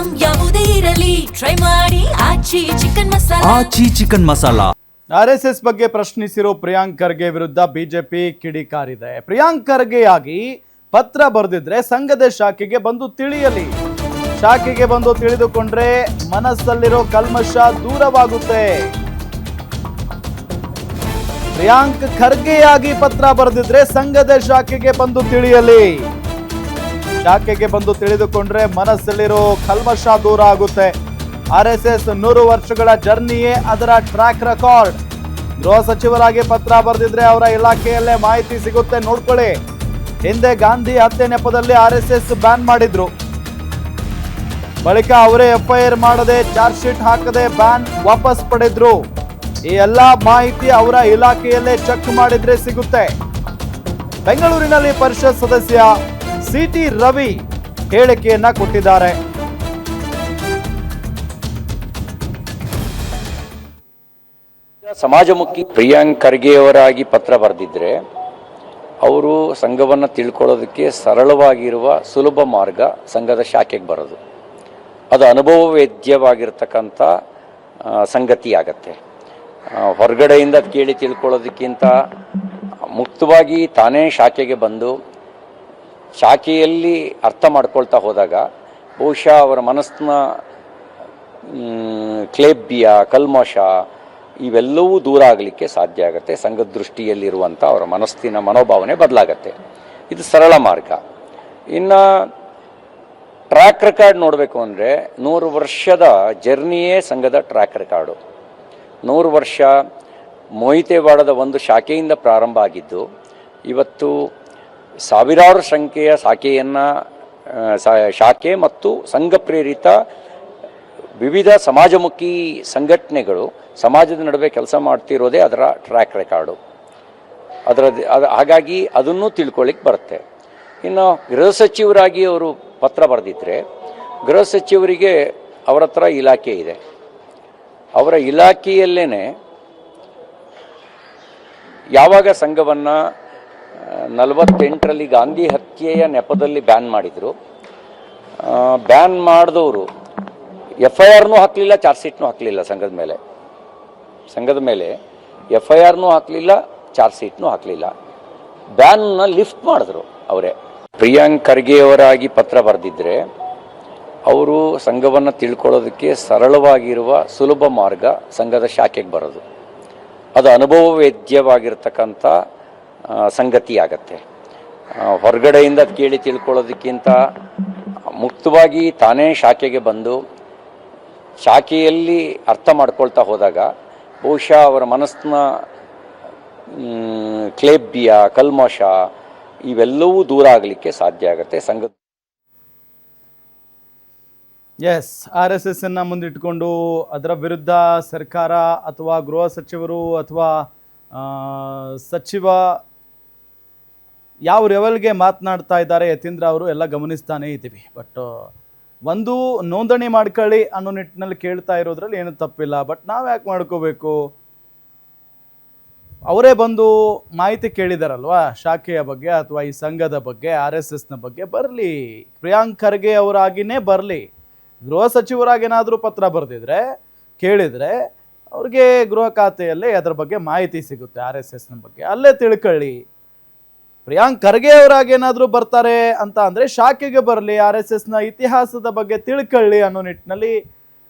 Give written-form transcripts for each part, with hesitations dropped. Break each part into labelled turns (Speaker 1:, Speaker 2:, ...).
Speaker 1: Item ಯಾವುದೇ ಇರಲಿ try ಮಾಡಿ ಆಚಿ ಚಿಕನ್ ಮಸಾಲಾ.
Speaker 2: RSS ಬಗ್ಗೆ ಪ್ರಶ್ನಿಸಿರೋ ಪ್ರಿಯಾಂಕ್ ಖರ್ಗೆ ವಿರುದ್ಧ ಬಿಜೆಪಿ ಕಿಡಿಕಾರಿದೆ. ಪ್ರಿಯಾಂಕ್ ಖರ್ಗೆಯಾಗಿ ಪತ್ರ ಬರೆದಿದ್ರೆ ಸಂಘದ ಶಾಖೆಗೆ ಬಂದು ತಿಳಿಯಲಿ. ಶಾಖೆಗೆ ಬಂದು ತಿಳಿದುಕೊಂಡ್ರೆ ಮನಸ್ಸಲ್ಲಿರೋ ಕಲ್ಮಶ ದೂರವಾಗುತ್ತೆ. ಪ್ರಿಯಾಂಕ್ ಖರ್ಗೆಯಾಗಿ ಪತ್ರ ಬರೆದಿದ್ರೆ ಸಂಘದ ಶಾಖೆಗೆ ಬಂದು ತಿಳಿಯಲಿ. ಶಾಖೆಗೆ ಬಂದು ತಿಳಿದುಕೊಂಡ್ರೆ ಮನಸ್ಸಲ್ಲಿರೋ ಕಲ್ಮಶ ದೂರ ಆಗುತ್ತೆ. RSS 100 ವರ್ಷಗಳ ಜರ್ನಿಯೇ ಅದರ ಟ್ರ್ಯಾಕ್ ರೆಕಾರ್ಡ್. ಗೃಹ ಸಚಿವರಾಗಿ ಪತ್ರ ಬರೆದಿದ್ರೆ ಅವರ ಇಲಾಖೆಯಲ್ಲೇ ಮಾಹಿತಿ ಸಿಗುತ್ತೆ, ನೋಡ್ಕೊಳ್ಳಿ. ಹಿಂದೆ ಗಾಂಧಿ ಹತ್ಯೆ ನೆಪದಲ್ಲಿ RSS ಬ್ಯಾನ್ ಮಾಡಿದ್ರು. ಬಳಿಕ ಅವರೇ FIR ಮಾಡದೆ ಚಾರ್ಜ್ ಶೀಟ್ ಹಾಕದೆ ಬ್ಯಾನ್ ವಾಪಸ್ ಪಡೆದ್ರು. ಈ ಎಲ್ಲಾ ಮಾಹಿತಿ ಅವರ ಇಲಾಖೆಯಲ್ಲೇ ಚೆಕ್ ಮಾಡಿದ್ರೆ ಸಿಗುತ್ತೆ. ಬೆಂಗಳೂರಿನಲ್ಲಿ ಪರಿಷತ್ ಸದಸ್ಯ CT ರವಿ ಹೇಳಿಕೆಯನ್ನ ಕೊಟ್ಟಿದ್ದಾರೆ.
Speaker 3: ಸಮಾಜಮುಖಿ ಪ್ರಿಯಾಂಕ್ ಖರ್ಗೆಯವರಾಗಿ ಪತ್ರ ಬರೆದಿದ್ರೆ ಅವರು ಸಂಘವನ್ನು ತಿಳ್ಕೊಳ್ಳೋದಕ್ಕೆ ಸರಳವಾಗಿರುವ ಸುಲಭ ಮಾರ್ಗ ಸಂಘದ ಶಾಖೆಗೆ ಬರೋದು. ಅದು ಅನುಭವ ವೇದ್ಯವಾಗಿರ್ತಕ್ಕಂಥ ಸಂಗತಿ ಆಗತ್ತೆ. ಹೊರಗಡೆಯಿಂದ ಕೇಳಿ ತಿಳ್ಕೊಳ್ಳೋದಕ್ಕಿಂತ ಮುಕ್ತವಾಗಿ ತಾನೇ ಶಾಖೆಗೆ ಬಂದು ಶಾಖೆಯಲ್ಲಿ ಅರ್ಥ ಮಾಡ್ಕೊಳ್ತಾ ಹೋದಾಗ ಬಹುಶಃ ಅವರ ಮನಸ್ಸಿನ ಕ್ಲೇಬ್ಯ ಕಲ್ಮಶ ಇವೆಲ್ಲವೂ ದೂರ ಆಗಲಿಕ್ಕೆ ಸಾಧ್ಯ ಆಗುತ್ತೆ. ಸಂಘದ ದೃಷ್ಟಿಯಲ್ಲಿರುವಂಥ ಅವರ ಮನಸ್ಸಿನ ಮನೋಭಾವನೆ ಬದಲಾಗತ್ತೆ. ಇದು ಸರಳ ಮಾರ್ಗ. ಇನ್ನು ಟ್ರ್ಯಾಕ್ ರೆಕಾರ್ಡ್ ನೋಡಬೇಕು ಅಂದರೆ 100 ವರ್ಷದ ಜರ್ನಿಯೇ ಸಂಘದ ಟ್ರ್ಯಾಕ್ ರೆಕಾರ್ಡು. 100 ವರ್ಷ ಮೊಹಿತೇವಾಡದ ಒಂದು ಶಾಖೆಯಿಂದ ಪ್ರಾರಂಭ ಆಗಿದ್ದು ಇವತ್ತು ಸಾವಿರಾರು ಸಂಖ್ಯೆಯ ಶಾಖೆ ಮತ್ತು ಸಂಘ ಪ್ರೇರಿತ ವಿವಿಧ ಸಮಾಜಮುಖಿ ಸಂಘಟನೆಗಳು ಸಮಾಜದ ನಡುವೆ ಕೆಲಸ ಮಾಡ್ತಿರೋದೇ ಅದರ ಟ್ರ್ಯಾಕ್ ರೆಕಾರ್ಡು. ಹಾಗಾಗಿ ಅದನ್ನು ತಿಳ್ಕೊಳ್ಳಿಕ್ಕೆ ಬರುತ್ತೆ. ಇನ್ನು ಗೃಹ ಸಚಿವರಾಗಿ ಅವರು ಪತ್ರ ಬರೆದಿದ್ದರೆ ಗೃಹ ಸಚಿವರಿಗೆ ಅವರ ಹತ್ರ ಇಲಾಖೆ ಇದೆ. ಅವರ ಇಲಾಖೆಯಲ್ಲೇ ಯಾವಾಗ ಸಂಘವನ್ನು 48ರಲ್ಲಿ ಗಾಂಧಿ ಹತ್ಯೆಯ ನೆಪದಲ್ಲಿ ಬ್ಯಾನ್ ಮಾಡಿದರು, ಬ್ಯಾನ್ ಮಾಡಿದವರು FIRನೂ ಹಾಕಲಿಲ್ಲ, ಚಾರ್ಜ್ ಶೀಟ್ನೂ ಹಾಕಲಿಲ್ಲ. ಸಂಘದ ಮೇಲೆ FIRನೂ ಹಾಕಲಿಲ್ಲ, ಚಾರ್ಜ್ ಶೀಟ್ನೂ ಹಾಕಲಿಲ್ಲ. ಬ್ಯಾನ್ನ ಲಿಫ್ಟ್ ಮಾಡಿದ್ರು ಅವರೇ. ಪ್ರಿಯಾಂಕ್ ಖರ್ಗೆಯವರಾಗಿ ಪತ್ರ ಬರೆದಿದ್ದರೆ ಅವರು ಸಂಘವನ್ನು ತಿಳ್ಕೊಳ್ಳೋದಕ್ಕೆ ಸರಳವಾಗಿರುವ ಸುಲಭ ಮಾರ್ಗ ಸಂಘದ ಶಾಖೆಗೆ ಬರೋದು. ಅದು ಅನುಭವ ವೇದ್ಯವಾಗಿರ್ತಕ್ಕಂಥ ಸಂಗತಿ ಆಗತ್ತೆ. ಹೊರಗಡೆಯಿಂದ ಕೇಳಿ ತಿಳ್ಕೊಳ್ಳೋದಕ್ಕಿಂತ ಮುಕ್ತವಾಗಿ ತಾನೇ ಶಾಖೆಗೆ ಬಂದು ಶಾಖೆಯಲ್ಲಿ ಅರ್ಥ ಮಾಡ್ಕೊಳ್ತಾ ಹೋದಾಗ ಬಹುಶಃ ಅವರ ಮನಸ್ಸಿನ ಕ್ಲೇಬ್ಯ ಕಲ್ಮಶ ಇವೆಲ್ಲವೂ ದೂರ ಆಗಲಿಕ್ಕೆ ಸಾಧ್ಯ ಆಗುತ್ತೆ. ಸಂಘ
Speaker 2: RSS ಅನ್ನ ಮುಂದಿಟ್ಕೊಂಡು ಅದರ ವಿರುದ್ಧ ಸರ್ಕಾರ ಅಥವಾ ಗೃಹ ಸಚಿವರು ಅಥವಾ ಸಚಿವ ಯಾವ ಲೆವೆಲ್ಗೆ ಮಾತನಾಡ್ತಾ ಇದ್ದಾರೆ ಯತೀಂದ್ರ ಅವರು ಎಲ್ಲ ಗಮನಿಸ್ತಾನೆ ಇದ್ದೀವಿ. ಬಟ್ ಒಂದು ನೋಂದಣಿ ಮಾಡ್ಕೊಳ್ಳಿ ಅನ್ನೋ ನಿಟ್ಟಿನಲ್ಲಿ ಕೇಳ್ತಾ ಇರೋದ್ರಲ್ಲಿ ಏನು ತಪ್ಪಿಲ್ಲ. ಬಟ್ ನಾವು ಯಾಕೆ ಮಾಡ್ಕೋಬೇಕು? ಅವರೇ ಬಂದು ಮಾಹಿತಿ ಕೇಳಿದಾರಲ್ವಾ ಶಾಖೆಯ ಬಗ್ಗೆ ಅಥವಾ ಈ ಸಂಘದ ಬಗ್ಗೆ, RSSನ ಬಗ್ಗೆ. ಬರಲಿ, ಪ್ರಿಯಾಂಕ್ ಖರ್ಗೆ ಅವರಾಗಿನೇ ಬರಲಿ. ಗೃಹ ಸಚಿವರಾಗೇನಾದರೂ ಪತ್ರ ಬರೆದಿದ್ರೆ ಕೇಳಿದರೆ ಅವ್ರಿಗೆ ಗೃಹ ಖಾತೆಯಲ್ಲೇ ಅದರ ಬಗ್ಗೆ ಮಾಹಿತಿ ಸಿಗುತ್ತೆ. RSSನ ಬಗ್ಗೆ ಅಲ್ಲೇ ತಿಳ್ಕೊಳ್ಳಿ. ಪ್ರಿಯಾಂಕ್ ಖರ್ಗೆ ಅವರಾಗೇನಾದರೂ ಬರ್ತಾರೆ ಅಂತ ಅಂದರೆ ಶಾಖೆಗೆ ಬರಲಿ, RSSನ ಇತಿಹಾಸದ ಬಗ್ಗೆ ತಿಳ್ಕೊಳ್ಳಿ ಅನ್ನೋ ನಿಟ್ಟಿನಲ್ಲಿ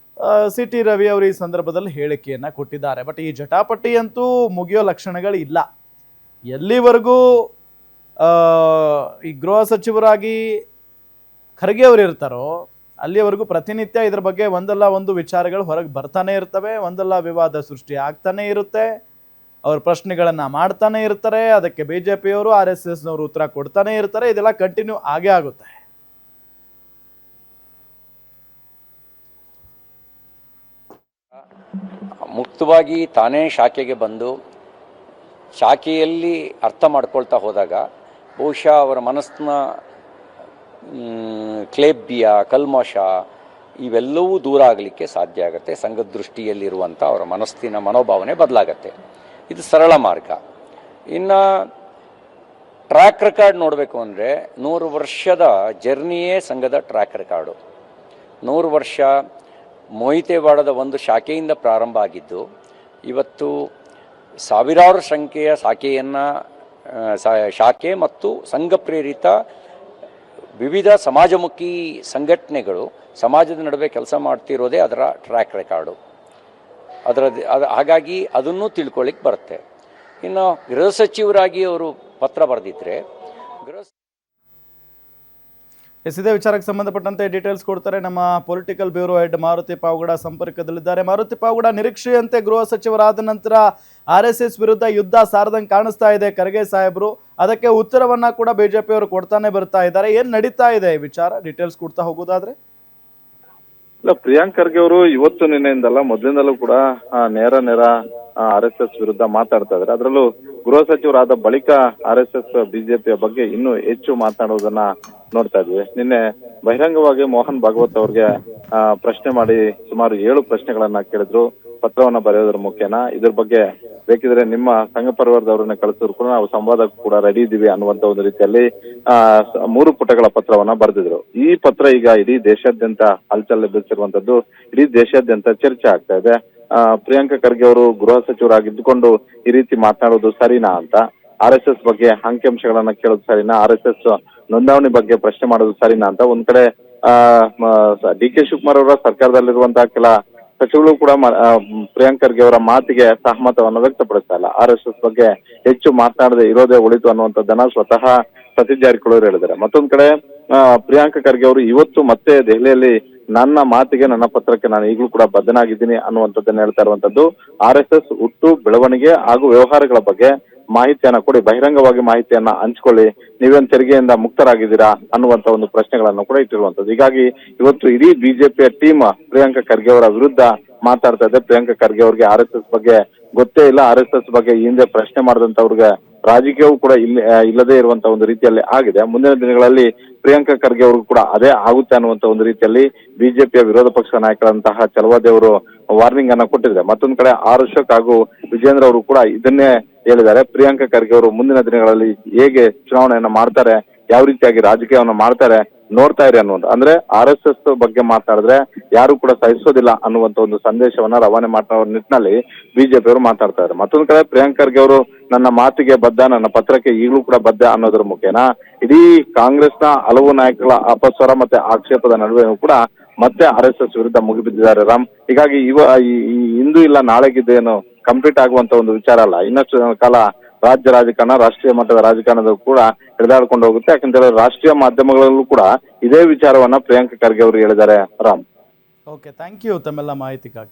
Speaker 2: CT ರವಿ ಅವರು ಈ ಸಂದರ್ಭದಲ್ಲಿ ಹೇಳಿಕೆಯನ್ನು ಕೊಟ್ಟಿದ್ದಾರೆ. ಬಟ್ ಈ ಜಟಾಪಟಿ ಅಂತೂ ಮುಗಿಯೋ ಲಕ್ಷಣಗಳು ಇಲ್ಲ. ಎಲ್ಲಿವರೆಗೂ ಈ ಗೃಹ ಸಚಿವರಾಗಿ ಖರ್ಗೆ ಅವರು ಇರ್ತಾರೋ ಅಲ್ಲಿವರೆಗೂ ಪ್ರತಿನಿತ್ಯ ಇದ್ರ ಬಗ್ಗೆ ಒಂದಲ್ಲ ಒಂದು ವಿಚಾರಗಳು ಹೊರಗೆ ಬರ್ತಾನೆ ಇರ್ತವೆ, ಒಂದಲ್ಲ ವಿವಾದ ಸೃಷ್ಟಿ ಆಗ್ತಾನೆ ಇರುತ್ತೆ. ಅವ್ರ ಪ್ರಶ್ನೆಗಳನ್ನು ಮಾಡ್ತಾನೆ ಇರ್ತಾರೆ, ಅದಕ್ಕೆ BJPಯವರು RSSನವರು ಉತ್ತರ ಕೊಡ್ತಾನೆ ಇರ್ತಾರೆ. ಇದೆಲ್ಲ ಕಂಟಿನ್ಯೂ ಆಗೇ ಆಗುತ್ತೆ.
Speaker 3: ಮುಕ್ತವಾಗಿ ತಾನೇ ಶಾಖೆಗೆ ಬಂದು ಶಾಖೆಯಲ್ಲಿ ಅರ್ಥ ಮಾಡ್ಕೊಳ್ತಾ ಹೋದಾಗ ಬಹುಶಃ ಅವರ ಮನಸ್ಸಿನ ಕ್ಲೇಬ್ಯ ಕಲ್ಮಶ ಇವೆಲ್ಲವೂ ದೂರ ಆಗಲಿಕ್ಕೆ ಸಾಧ್ಯ ಆಗುತ್ತೆ. ಸಂಘದ ದೃಷ್ಟಿಯಲ್ಲಿರುವಂಥ ಅವರ ಮನಸ್ಸಿನ ಮನೋಭಾವನೆ ಬದಲಾಗತ್ತೆ. ಇದು ಸರಳ ಮಾರ್ಗ. ಇನ್ನು ಟ್ರ್ಯಾಕ್ ರೆಕಾರ್ಡ್ ನೋಡಬೇಕು ಅಂದರೆ 100 ವರ್ಷದ ಜರ್ನಿಯೇ ಸಂಘದ ಟ್ರ್ಯಾಕ್ ರೆಕಾರ್ಡು. 100 ವರ್ಷ ಮೊಹಿತೇವಾಡದ ಒಂದು ಶಾಖೆಯಿಂದ ಪ್ರಾರಂಭ ಆಗಿದ್ದು ಇವತ್ತು ಸಾವಿರಾರು ಸಂಖ್ಯೆಯ ಶಾಖೆ ಮತ್ತು ಸಂಘ ಪ್ರೇರಿತ ವಿವಿಧ ಸಮಾಜಮುಖಿ ಸಂಘಟನೆಗಳು ಸಮಾಜದ ನಡುವೆ ಕೆಲಸ ಮಾಡ್ತಿರೋದೇ ಅದರ ಟ್ರ್ಯಾಕ್ ರೆಕಾರ್ಡು. ಹಾಗಾಗಿ ಅದನ್ನು ತಿಳ್ಕೊಳ್ಳಿಕ್ಕೆ ಬರುತ್ತೆ. ಇನ್ನು ಗೃಹ ಸಚಿವರಾಗಿ ಅವರು ಪತ್ರ ಬರೆದಿದ್ರೆ
Speaker 2: ಇದೇ ವಿಚಾರಕ್ಕೆ ಸಂಬಂಧಪಟ್ಟಂತೆ ಡೀಟೇಲ್ಸ್ ಕೊಡ್ತಾರೆ ನಮ್ಮ political bureau head Maruti Pavagada ಸಂಪರ್ಕದಲ್ಲಿದ್ದಾರೆ. ಮಾರುತಿ ಪಾವಗಡ, ನಿರೀಕ್ಷೆಯಂತೆ ಗೃಹ ಸಚಿವರಾದ ನಂತರ RSS ವಿರುದ್ಧ ಯುದ್ಧ ಸಾರದಂಗೆ ಕಾಣಿಸ್ತಾ ಇದೆ ಖರ್ಗೆ ಸಾಹೇಬರು. ಅದಕ್ಕೆ ಉತ್ತರವನ್ನ ಕೂಡ ಬಿಜೆಪಿಯವರು ಕೊಡ್ತಾನೆ ಬರ್ತಾ ಇದ್ದಾರೆ. ಏನ್ ನಡೀತಾ ಇದೆ ಈ ವಿಚಾರ, ಡೀಟೇಲ್ಸ್ ಕೊಡ್ತಾ ಹೋಗೋದಾದ್ರೆ?
Speaker 4: ಇಲ್ಲ, ಪ್ರಿಯಾಂಕ್ ಖರ್ಗೆ ಅವರು ಇವತ್ತು ನಿನ್ನೆಯಿಂದಲ್ಲ ಮೊದಲಿಂದಲೂ ಕೂಡ ನೇರ RSS ವಿರುದ್ಧ ಮಾತಾಡ್ತಾ ಇದ್ದಾರೆ. ಅದರಲ್ಲೂ ಗೃಹ ಸಚಿವರಾದ ಬಳಿಕ RSS ಬಿಜೆಪಿಯ ಬಗ್ಗೆ ಇನ್ನೂ ಹೆಚ್ಚು ಮಾತನಾಡುವುದನ್ನ ನೋಡ್ತಾ ಇದ್ವಿ. ನಿನ್ನೆ ಬಹಿರಂಗವಾಗಿ ಮೋಹನ್ ಭಾಗವತ್ ಅವ್ರಿಗೆ ಪ್ರಶ್ನೆ ಮಾಡಿ ಸುಮಾರು 7 ಪ್ರಶ್ನೆಗಳನ್ನ ಕೇಳಿದ್ರು. ಪತ್ರವನ್ನ ಬರೆಯೋದ್ರ ಮುಖ್ಯನ, ಇದ್ರ ಬಗ್ಗೆ ಬೇಕಿದ್ರೆ ನಿಮ್ಮ ಸಂಘ ಪರಿವಾರದವ್ರನ್ನ ಕಳಿಸಿದ್ರು ಕೂಡ ನಾವು ಸಂವಾದಕ್ಕೂ ಕೂಡ ರೆಡಿ ಇದೀವಿ ಅನ್ನುವಂತ ಒಂದು ರೀತಿಯಲ್ಲಿ 3 ಪುಟಗಳ ಪತ್ರವನ್ನ ಬರೆದಿದ್ರು. ಈ ಪತ್ರ ಈಗ ಇಡೀ ದೇಶಾದ್ಯಂತ ಹಲ್ಚಲ್ ಎಬ್ಬಿಸಿರುವಂತದ್ದು, ಇಡೀ ದೇಶಾದ್ಯಂತ ಚರ್ಚೆ ಆಗ್ತಾ ಇದೆ. ಪ್ರಿಯಾಂಕ ಖರ್ಗೆ ಅವರು ಗೃಹ ಸಚಿವರಾಗಿದ್ದುಕೊಂಡು ಈ ರೀತಿ ಮಾತನಾಡೋದು ಸರಿನಾ ಅಂತ, RSS ಬಗ್ಗೆ ಅಂಕಿಅಂಶಗಳನ್ನ ಕೇಳೋದು ಸರಿನಾ, RSS ನೋಂದಣಿ ಬಗ್ಗೆ ಪ್ರಶ್ನೆ ಮಾಡೋದು ಸರಿನಾ ಅಂತ ಒಂದ್ ಕಡೆ DK ಶಿವಕುಮಾರ್ ಅವರ ಸರ್ಕಾರದಲ್ಲಿರುವಂತಹ ಕೆಲ ಸಚಿವರು ಕೂಡ ಪ್ರಿಯಾಂಕ್ ಖರ್ಗೆ ಅವರ ಮಾತಿಗೆ ಸಹಮತವನ್ನು ವ್ಯಕ್ತಪಡಿಸ್ತಾ ಇಲ್ಲ. RSS ಬಗ್ಗೆ ಹೆಚ್ಚು ಮಾತನಾಡದೆ ಇರೋದೇ ಒಳಿತು ಅನ್ನುವಂಥದ್ದನ್ನ ಸ್ವತಃ ಸತೀಶ್ ಜಾರಕಿಹೊಳಿ ಹೇಳಿದ್ದಾರೆ. ಮತ್ತೊಂದ್ ಕಡೆ ಪ್ರಿಯಾಂಕ ಖರ್ಗೆ ಅವರು ಇವತ್ತು ಮತ್ತೆ ದೆಹಲಿಯಲ್ಲಿ ನನ್ನ ಮಾತಿಗೆ, ನನ್ನ ಪತ್ರಕ್ಕೆ ನಾನು ಈಗಲೂ ಕೂಡ ಬದ್ಧನಾಗಿದ್ದೀನಿ ಅನ್ನುವಂಥದ್ದನ್ನ ಹೇಳ್ತಾ ಇರುವಂತದ್ದು. RSS ಹುಟ್ಟು, ಬೆಳವಣಿಗೆ ಹಾಗೂ ವ್ಯವಹಾರಗಳ ಬಗ್ಗೆ ಮಾಹಿತಿಯನ್ನ ಕೊಡಿ, ಬಹಿರಂಗವಾಗಿ ಮಾಹಿತಿಯನ್ನ ಹಂಚ್ಕೊಳ್ಳಿ, ನೀವೇನ್ ತೆರಿಗೆಯಿಂದ ಮುಕ್ತರಾಗಿದ್ದೀರಾ ಅನ್ನುವಂತ ಒಂದು ಪ್ರಶ್ನೆಗಳನ್ನು ಕೂಡ ಇಟ್ಟಿರುವಂತದ್ದು. ಹೀಗಾಗಿ ಇವತ್ತು ಇಡೀ ಬಿಜೆಪಿಯ ಟೀಮ್ ಪ್ರಿಯಾಂಕ ಖರ್ಗೆ ಅವರ ವಿರುದ್ಧ ಮಾತಾಡ್ತಾ ಇದೆ. ಪ್ರಿಯಾಂಕ ಖರ್ಗೆ ಅವರಿಗೆ RSS ಬಗ್ಗೆ ಗೊತ್ತೇ ಇಲ್ಲ, RSS ಬಗ್ಗೆ ಈ ಹಿಂದೆ ಪ್ರಶ್ನೆ ಮಾಡಿದಂತವ್ರಿಗೆ ರಾಜಕೀಯವೂ ಕೂಡ ಇಲ್ಲದೆ ಇರುವಂತ ಒಂದು ರೀತಿಯಲ್ಲಿ ಆಗಿದೆ. ಮುಂದಿನ ದಿನಗಳಲ್ಲಿ ಪ್ರಿಯಾಂಕ ಖರ್ಗೆ ಅವ್ರಿಗೂ ಕೂಡ ಅದೇ ಆಗುತ್ತೆ ಅನ್ನುವಂತ ಒಂದು ರೀತಿಯಲ್ಲಿ ಬಿಜೆಪಿಯ ವಿರೋಧ ಪಕ್ಷ ನಾಯಕರಂತಹ ಚಲವಾದಿ ಅವರು ವಾರ್ನಿಂಗ್ ಅನ್ನ ಕೊಟ್ಟಿದ್ದಾರೆ. ಮತ್ತೊಂದು ಕಡೆ ಅಶೋಕ್ ಹಾಗೂ ವಿಜೇಂದ್ರ ಅವರು ಕೂಡ ಇದನ್ನೇ ಹೇಳಿದ್ದಾರೆ. ಪ್ರಿಯಾಂಕ ಖರ್ಗೆ ಅವರು ಮುಂದಿನ ದಿನಗಳಲ್ಲಿ ಹೇಗೆ ಚುನಾವಣೆಯನ್ನ ಮಾಡ್ತಾರೆ, ಯಾವ ರೀತಿಯಾಗಿ ರಾಜಕೀಯವನ್ನು ಮಾಡ್ತಾರೆ ನೋಡ್ತಾ ಇರಿ ಅನ್ನುವಂಥ, ಅಂದ್ರೆ RSS ಬಗ್ಗೆ ಮಾತಾಡಿದ್ರೆ ಯಾರು ಕೂಡ ಸಹಿಸೋದಿಲ್ಲ ಅನ್ನುವಂತ ಒಂದು ಸಂದೇಶವನ್ನ ರವಾನೆ ಮಾಡೋ ನಿಟ್ಟಿನಲ್ಲಿ ಬಿಜೆಪಿ ಅವರು ಮಾತಾಡ್ತಾ ಇದ್ದಾರೆ. ಮತ್ತೊಂದು ಕಡೆ ಪ್ರಿಯಾಂಕ್ ಖರ್ಗೆ ಅವರು ನನ್ನ ಮಾತಿಗೆ ಬದ್ಧ, ನನ್ನ ಪತ್ರಕ್ಕೆ ಈಗಲೂ ಕೂಡ ಬದ್ಧ ಅನ್ನೋದ್ರ ಮುಖೇನ ಇಡೀ ಕಾಂಗ್ರೆಸ್ನ ಹಲವು ನಾಯಕರ ಅಪಸ್ವರ ಮತ್ತೆ ಆಕ್ಷೇಪದ ನಡುವೆ ಕೂಡ ಮತ್ತೆ RSS ವಿರುದ್ಧ ಮುಗಿಬಿದ್ದಿದ್ದಾರೆ ರಾಮ್. ಹೀಗಾಗಿ ಇಂದು ಇಲ್ಲ ನಾಳೆಗಿದ್ದೇನು ಕಂಪ್ಲೀಟ್ ಆಗುವಂತ ಒಂದು ವಿಚಾರ ಅಲ್ಲ, ಇನ್ನಷ್ಟು ಕಾಲ ರಾಜ್ಯ ರಾಜಕಾರಣ, ರಾಷ್ಟ್ರೀಯ ಮಟ್ಟದ ರಾಜಕಾರಣದಲ್ಲೂ ಕೂಡ ಹಿಡಿದಾಡ್ಕೊಂಡು ಹೋಗುತ್ತೆ. ಯಾಕಂತೇಳಿದ್ರೆ ರಾಷ್ಟ್ರೀಯ ಮಾಧ್ಯಮಗಳಲ್ಲೂ ಕೂಡ ಇದೇ ವಿಚಾರವನ್ನ ಪ್ರಿಯಾಂಕ ಖರ್ಗೆ ಅವರು ಹೇಳಿದ್ದಾರೆ ರಾಮ್.
Speaker 2: ಓಕೆ, ಥ್ಯಾಂಕ್ ಯು ತಮ್ಮೆಲ್ಲ ಮಾಹಿತಿಗಾಗಿ.